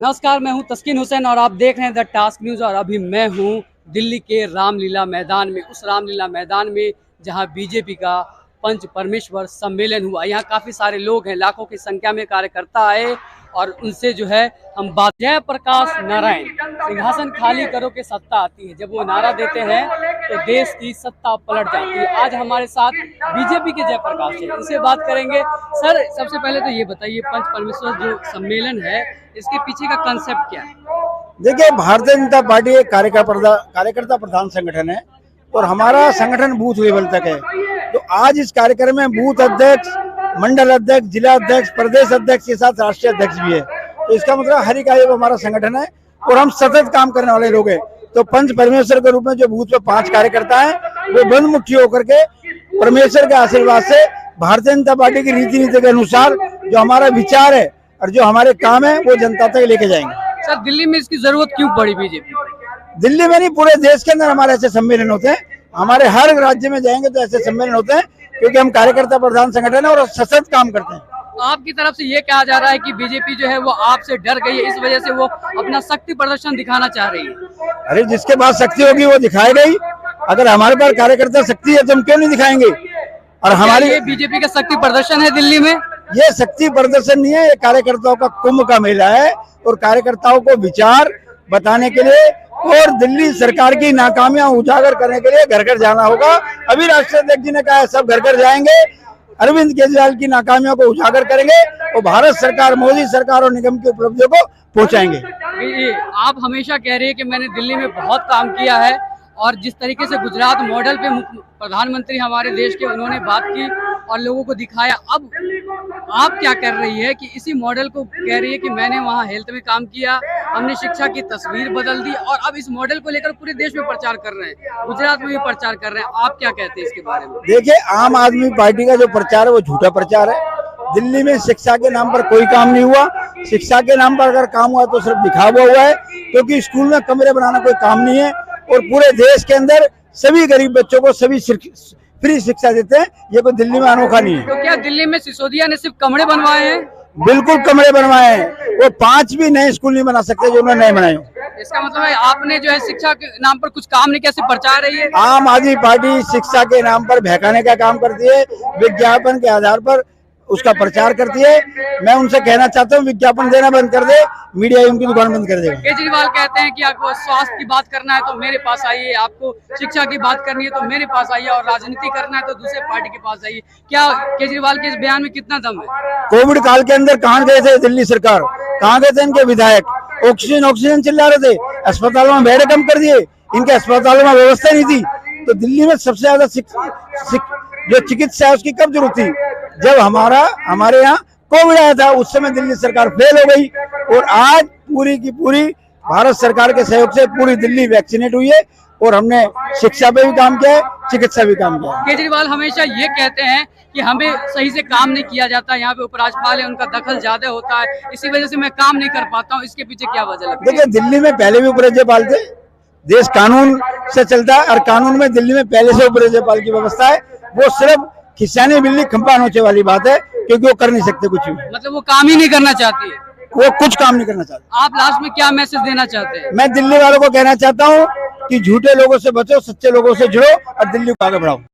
नमस्कार, मैं हूं तस्कीन हुसैन और आप देख रहे हैं द टास्क न्यूज़। और अभी मैं हूं दिल्ली के रामलीला मैदान में, उस रामलीला मैदान में जहां बीजेपी का पंच परमेश्वर सम्मेलन हुआ। यहां काफ़ी सारे लोग हैं, लाखों की संख्या में कार्यकर्ता आए और उनसे जो है हम बात। जय प्रकाश नारायण, सिंहासन खाली करो के सत्ता आती है। जब वो नारा देते हैं तो देश की सत्ता पलट जाती है। आज हमारे साथ बीजेपी के जय प्रकाश है, इनसे बात करेंगे। सर, सबसे पहले तो ये बताइए, पंच परमेश्वर जो सम्मेलन है, इसके पीछे का कंसेप्ट क्या है? देखिए, भारतीय जनता पार्टी एक कार्यकर्ता प्रधान संगठन है और हमारा संगठन बूथ लेवल तक है। तो आज इस कार्यक्रम में बूथ अध्यक्ष, मंडल अध्यक्ष, जिला अध्यक्ष, प्रदेश अध्यक्ष के साथ राष्ट्रीय अध्यक्ष भी है। तो इसका मतलब हर इकाई में हमारा संगठन है और हम सतत काम करने वाले लोग हैं। तो पंच परमेश्वर के रूप में जो बूथ पे 5 कार्यकर्ता हैं, वो बंद मुट्ठी होकर के परमेश्वर के आशीर्वाद से भारतीय जनता पार्टी की रीति नीति के अनुसार जो हमारा विचार है और जो हमारे काम है वो जनता तक लेके जाएंगे। सर, दिल्ली में इसकी जरूरत क्यों पड़ी बीजेपी? दिल्ली में नहीं, पूरे देश के अंदर हमारे ऐसे सम्मेलन होते हैं। हमारे हर राज्य में जाएंगे तो ऐसे सम्मेलन होते हैं, क्योंकि हम कार्यकर्ता प्रधान संगठन है और सतत काम करते हैं। आपकी तरफ से ये कहा जा रहा है कि बीजेपी जो है वो आपसे डर गई है, इस वजह से वो अपना शक्ति प्रदर्शन दिखाना चाह रही है। अरे, जिसके पास शक्ति होगी वो दिखाएगा ही। अगर हमारे पास कार्यकर्ता शक्ति है तो हम क्यों नहीं दिखाएंगे? और हमारी ये बीजेपी का शक्ति प्रदर्शन है दिल्ली में? ये शक्ति प्रदर्शन नहीं है, ये कार्यकर्ताओं का कुंभ का मेला है और कार्यकर्ताओं को विचार बताने के लिए और दिल्ली सरकार की नाकामियां उजागर करने के लिए घर घर जाना होगा। अभी राष्ट्रीय अध्यक्ष जी ने कहा है सब घर घर जाएंगे, अरविंद केजरीवाल की नाकामियों को उजागर करेंगे और भारत सरकार, मोदी सरकार और निगम की उपलब्धियों को पहुंचाएंगे। आप हमेशा कह रहे हैं कि मैंने दिल्ली में बहुत काम किया है और जिस तरीके से गुजरात मॉडल पे प्रधानमंत्री हमारे देश के, उन्होंने बात की और लोगों को दिखाया। अब आप क्या कर रही है कि इसी मॉडल को कह रही है कि मैंने वहाँ हेल्थ में काम किया, हमने शिक्षा की तस्वीर बदल दी और अब इस मॉडल को लेकर पूरे देश में प्रचार कर रहे हैं, गुजरात में भी प्रचार कर रहे हैं। आप क्या कहते हैं इसके बारे में? देखिए, आम आदमी पार्टी का जो प्रचार है वो झूठा प्रचार है। दिल्ली में शिक्षा के नाम पर कोई काम नहीं हुआ। शिक्षा के नाम पर अगर काम हुआ तो सिर्फ दिखावा हुआ है, क्योंकि स्कूल में कमरे बनाना कोई काम नहीं है और पूरे देश के अंदर सभी गरीब बच्चों को सभी फ्री शिक्षा देते हैं। ये कोई दिल्ली में अनोखा नहीं है। तो क्या दिल्ली में सिसोदिया ने सिर्फ कमरे बनवाए हैं? बिल्कुल कमरे बनवाए हैं, वो 5 भी नए स्कूल नहीं बना सकते जो उन्होंने नए बनाए हो। इसका मतलब है आपने जो है शिक्षा के नाम पर कुछ काम नहीं किया, सिर्फ प्रचार रही है। आम आदमी पार्टी शिक्षा के नाम पर बहकाने का काम करती है, विज्ञापन के आधार पर उसका प्रचार करती है। मैं उनसे कहना चाहता हूँ विज्ञापन देना बंद कर दे, मीडिया उनकी दुकान बंद कर देगा। केजरीवाल कहते हैं कि आपको स्वास्थ्य की बात करना है तो मेरे पास आइए, आपको शिक्षा की बात करनी है तो मेरे पास आइए और राजनीति करना है तो दूसरे पार्टी के पास आइए। क्या केजरीवाल के इस बयान में कितना दम है? कोविड काल के अंदर कहाँ गए थे दिल्ली सरकार, कहाँ गए थे इनके विधायक? ऑक्सीजन चिल्ला रहे थे, अस्पतालों में बेड कम कर दिए, इनके अस्पतालों में व्यवस्था नहीं थी। तो दिल्ली में सबसे ज्यादा जो चिकित्सा है उसकी कब जरूरत थी? जब हमारे यहाँ कोविड आया था, उस समय दिल्ली सरकार फेल हो गई और आज पूरी की पूरी भारत सरकार के सहयोग से पूरी दिल्ली वैक्सीनेट हुई है और हमने शिक्षा पे भी काम किया है, चिकित्सा भी काम किया है। केजरीवाल हमेशा ये कहते हैं कि हमें सही से काम नहीं किया जाता, यहाँ पे उपराज्यपाल है उनका दखल ज्यादा होता है, इसी वजह से मैं काम नहीं कर पाता हूँ। इसके पीछे क्या वजह लगती है? देखिए, दिल्ली में पहले भी उपराज्यपाल थे, देश कानून से चलता है और कानून में दिल्ली में पहले से उपराज्यपाल की व्यवस्था है। वो सिर्फ खिसाने बिल्ली खंपा नोचे वाली बात है, क्योंकि वो कर नहीं सकते कुछ भी। मतलब वो काम ही नहीं करना चाहती है? वो कुछ काम नहीं करना चाहते। आप लास्ट में क्या मैसेज देना चाहते हैं? मैं दिल्ली वालों को कहना चाहता हूँ कि झूठे लोगों से बचो, सच्चे लोगों से जुड़ो और दिल्ली को आगे बढ़ाओ।